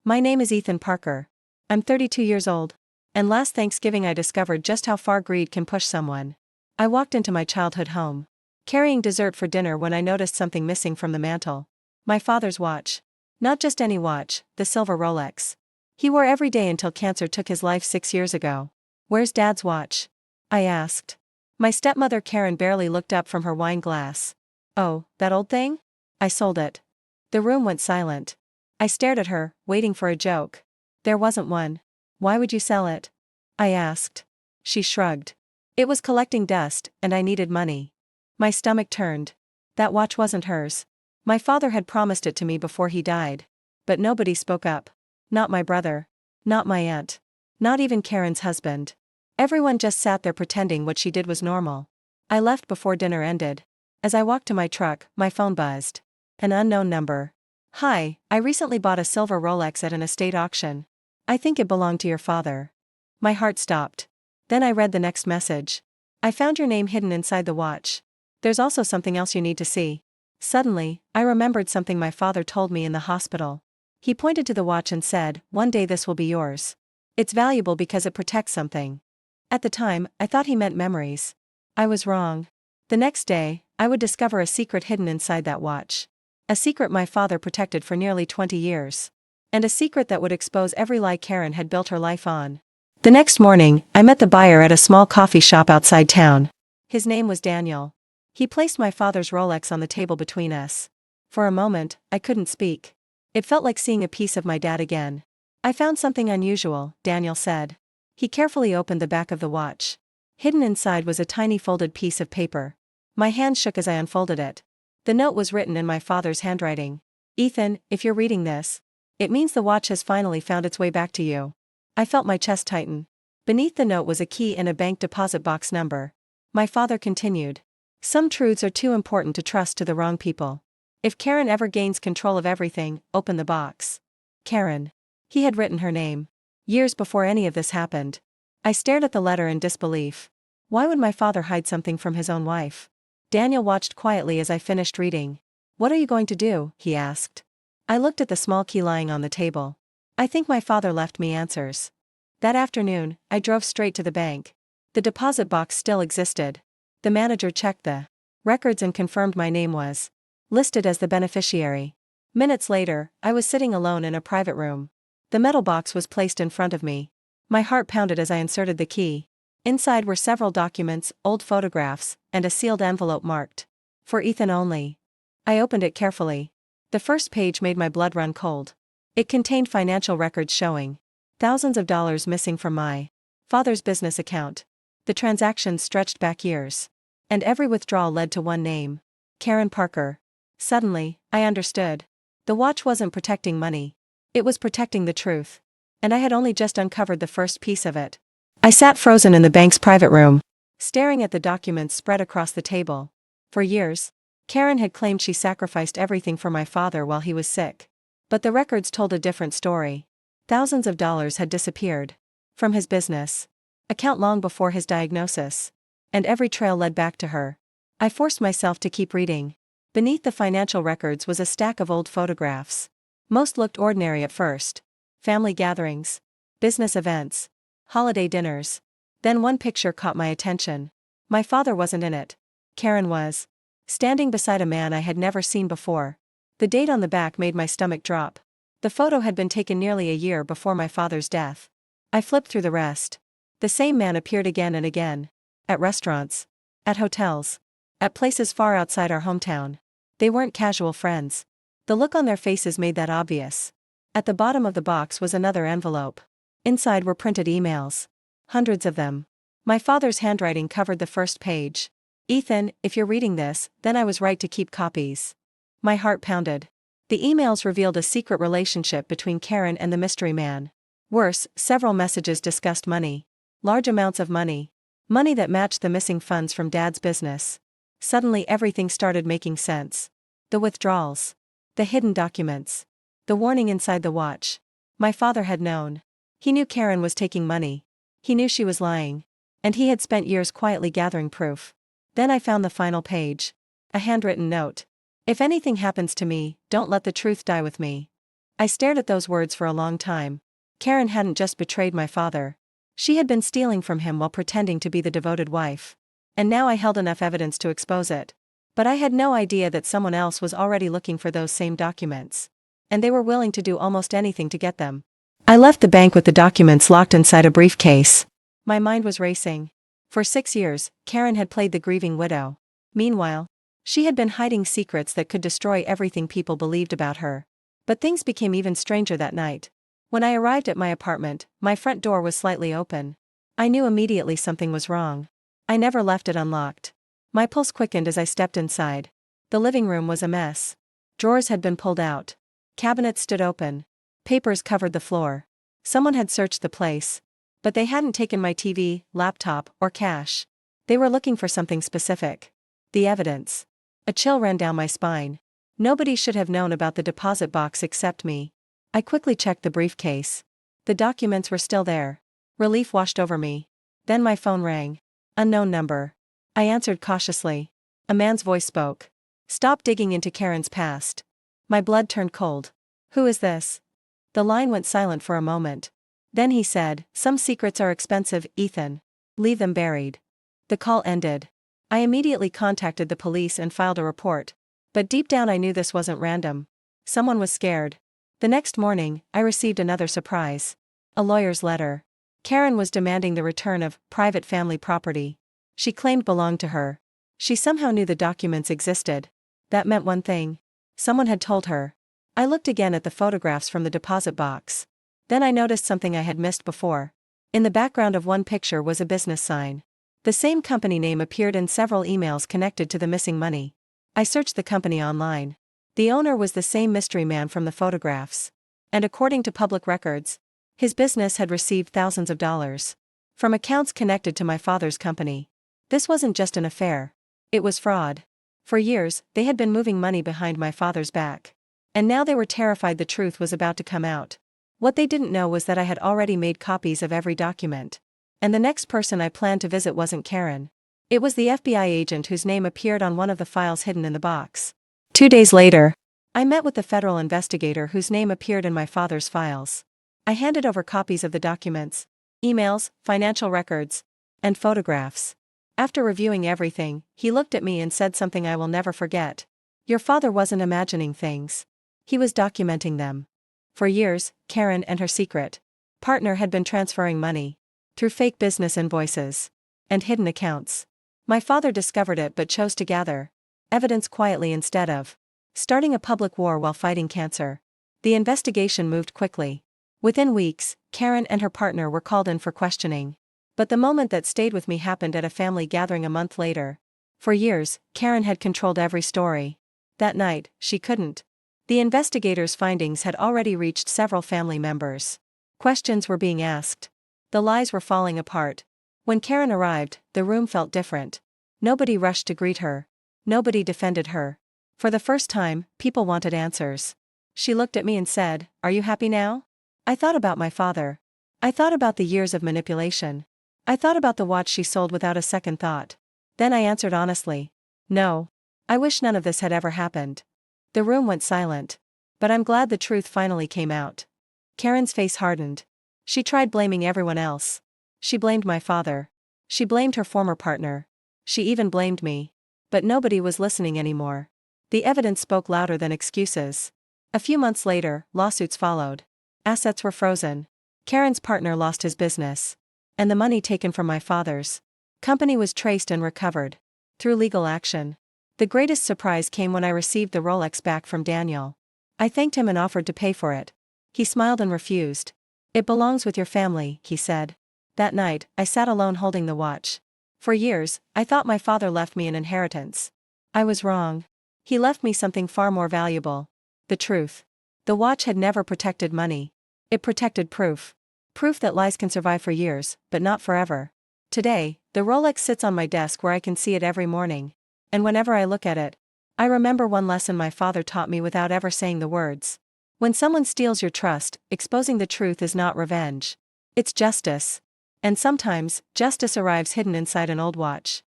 My name is Ethan Parker. I'm 32 years old. And last Thanksgiving I discovered just how far greed can push someone. I walked into my childhood home, carrying dessert for dinner when I noticed something missing from the mantel. My father's watch. Not just any watch, the silver Rolex. He wore every day until cancer took his life 6 years ago. Where's Dad's watch? I asked. My stepmother Karen barely looked up from her wine glass. Oh, that old thing? I sold it. The room went silent. I stared at her, waiting for a joke. There wasn't one. Why would you sell it? I asked. She shrugged. It was collecting dust, and I needed money. My stomach turned. That watch wasn't hers. My father had promised it to me before he died. But nobody spoke up. Not my brother. Not my aunt. Not even Karen's husband. Everyone just sat there pretending what she did was normal. I left before dinner ended. As I walked to my truck, my phone buzzed. An unknown number. Hi, I recently bought a silver Rolex at an estate auction. I think it belonged to your father. My heart stopped. Then I read the next message. I found your name hidden inside the watch. There's also something else you need to see. Suddenly, I remembered something my father told me in the hospital. He pointed to the watch and said, "One day this will be yours. It's valuable because it protects something." At the time, I thought he meant memories. I was wrong. The next day, I would discover a secret hidden inside that watch. A secret my father protected for nearly 20 years. And a secret that would expose every lie Karen had built her life on. The next morning, I met the buyer at a small coffee shop outside town. His name was Daniel. He placed my father's Rolex on the table between us. For a moment, I couldn't speak. It felt like seeing a piece of my dad again. I found something unusual, Daniel said. He carefully opened the back of the watch. Hidden inside was a tiny folded piece of paper. My hand shook as I unfolded it. The note was written in my father's handwriting. Ethan, if you're reading this, it means the watch has finally found its way back to you. I felt my chest tighten. Beneath the note was a key and a bank deposit box number. My father continued. Some truths are too important to trust to the wrong people. If Karen ever gains control of everything, open the box. Karen. He had written her name. Years before any of this happened. I stared at the letter in disbelief. Why would my father hide something from his own wife? Daniel watched quietly as I finished reading. What are you going to do? He asked. I looked at the small key lying on the table. I think my father left me answers. That afternoon, I drove straight to the bank. The deposit box still existed. The manager checked the records and confirmed my name was listed as the beneficiary. Minutes later, I was sitting alone in a private room. The metal box was placed in front of me. My heart pounded as I inserted the key. Inside were several documents, old photographs, and a sealed envelope marked for Ethan only. I opened it carefully. The first page made my blood run cold. It contained financial records showing thousands of dollars missing from my father's business account. The transactions stretched back years. And every withdrawal led to one name. Karen Parker. Suddenly, I understood. The watch wasn't protecting money. It was protecting the truth. And I had only just uncovered the first piece of it. I sat frozen in the bank's private room, staring at the documents spread across the table. For years, Karen had claimed she sacrificed everything for my father while he was sick. But the records told a different story. Thousands of dollars had disappeared from his business account long before his diagnosis. And every trail led back to her. I forced myself to keep reading. Beneath the financial records was a stack of old photographs. Most looked ordinary at first. Family gatherings, business events, holiday dinners. Then one picture caught my attention. My father wasn't in it. Karen was. Standing beside a man I had never seen before. The date on the back made my stomach drop. The photo had been taken nearly a year before my father's death. I flipped through the rest. The same man appeared again and again. At restaurants. At hotels. At places far outside our hometown. They weren't casual friends. The look on their faces made that obvious. At the bottom of the box was another envelope. Inside were printed emails. Hundreds of them. My father's handwriting covered the first page. Ethan, if you're reading this, then I was right to keep copies. My heart pounded. The emails revealed a secret relationship between Karen and the mystery man. Worse, several messages discussed money. Large amounts of money. Money that matched the missing funds from Dad's business. Suddenly everything started making sense. The withdrawals. The hidden documents. The warning inside the watch. My father had known. He knew Karen was taking money. He knew she was lying. And he had spent years quietly gathering proof. Then I found the final page. A handwritten note. If anything happens to me, don't let the truth die with me. I stared at those words for a long time. Karen hadn't just betrayed my father. She had been stealing from him while pretending to be the devoted wife. And now I held enough evidence to expose it. But I had no idea that someone else was already looking for those same documents. And they were willing to do almost anything to get them. I left the bank with the documents locked inside a briefcase. My mind was racing. For 6 years, Karen had played the grieving widow. Meanwhile, she had been hiding secrets that could destroy everything people believed about her. But things became even stranger that night. When I arrived at my apartment, my front door was slightly open. I knew immediately something was wrong. I never left it unlocked. My pulse quickened as I stepped inside. The living room was a mess. Drawers had been pulled out. Cabinets stood open. Papers covered the floor. Someone had searched the place. But they hadn't taken my TV, laptop, or cash. They were looking for something specific. The evidence. A chill ran down my spine. Nobody should have known about the deposit box except me. I quickly checked the briefcase. The documents were still there. Relief washed over me. Then my phone rang. Unknown number. I answered cautiously. A man's voice spoke. Stop digging into Karen's past. My blood turned cold. Who is this? The line went silent for a moment. Then he said, some secrets are expensive, Ethan. Leave them buried. The call ended. I immediately contacted the police and filed a report. But deep down I knew this wasn't random. Someone was scared. The next morning, I received another surprise. A lawyer's letter. Karen was demanding the return of private family property. She claimed belonged to her. She somehow knew the documents existed. That meant one thing. Someone had told her. I looked again at the photographs from the deposit box. Then I noticed something I had missed before. In the background of one picture was a business sign. The same company name appeared in several emails connected to the missing money. I searched the company online. The owner was the same mystery man from the photographs. And according to public records, his business had received thousands of dollars from accounts connected to my father's company. This wasn't just an affair. It was fraud. For years, they had been moving money behind my father's back. And now they were terrified the truth was about to come out. What they didn't know was that I had already made copies of every document. And the next person I planned to visit wasn't Karen. It was the FBI agent whose name appeared on one of the files hidden in the box. 2 days later, I met with the federal investigator whose name appeared in my father's files. I handed over copies of the documents, emails, financial records, and photographs. After reviewing everything, he looked at me and said something I will never forget. Your father wasn't imagining things. He was documenting them. For years, Karen and her secret partner had been transferring money through fake business invoices and hidden accounts. My father discovered it but chose to gather evidence quietly instead of starting a public war while fighting cancer. The investigation moved quickly. Within weeks, Karen and her partner were called in for questioning. But the moment that stayed with me happened at a family gathering a month later. For years, Karen had controlled every story. That night, she couldn't. The investigators' findings had already reached several family members. Questions were being asked. The lies were falling apart. When Karen arrived, the room felt different. Nobody rushed to greet her. Nobody defended her. For the first time, people wanted answers. She looked at me and said, "Are you happy now?" I thought about my father. I thought about the years of manipulation. I thought about the watch she sold without a second thought. Then I answered honestly, "No. I wish none of this had ever happened." The room went silent. But I'm glad the truth finally came out. Karen's face hardened. She tried blaming everyone else. She blamed my father. She blamed her former partner. She even blamed me. But nobody was listening anymore. The evidence spoke louder than excuses. A few months later, lawsuits followed. Assets were frozen. Karen's partner lost his business. And the money taken from my father's company was traced and recovered through legal action. The greatest surprise came when I received the Rolex back from Daniel. I thanked him and offered to pay for it. He smiled and refused. "It belongs with your family," he said. That night, I sat alone holding the watch. For years, I thought my father left me an inheritance. I was wrong. He left me something far more valuable. The truth. The watch had never protected money. It protected proof. Proof that lies can survive for years, but not forever. Today, the Rolex sits on my desk where I can see it every morning. And whenever I look at it, I remember one lesson my father taught me without ever saying the words. When someone steals your trust, exposing the truth is not revenge. It's justice. And sometimes, justice arrives hidden inside an old watch.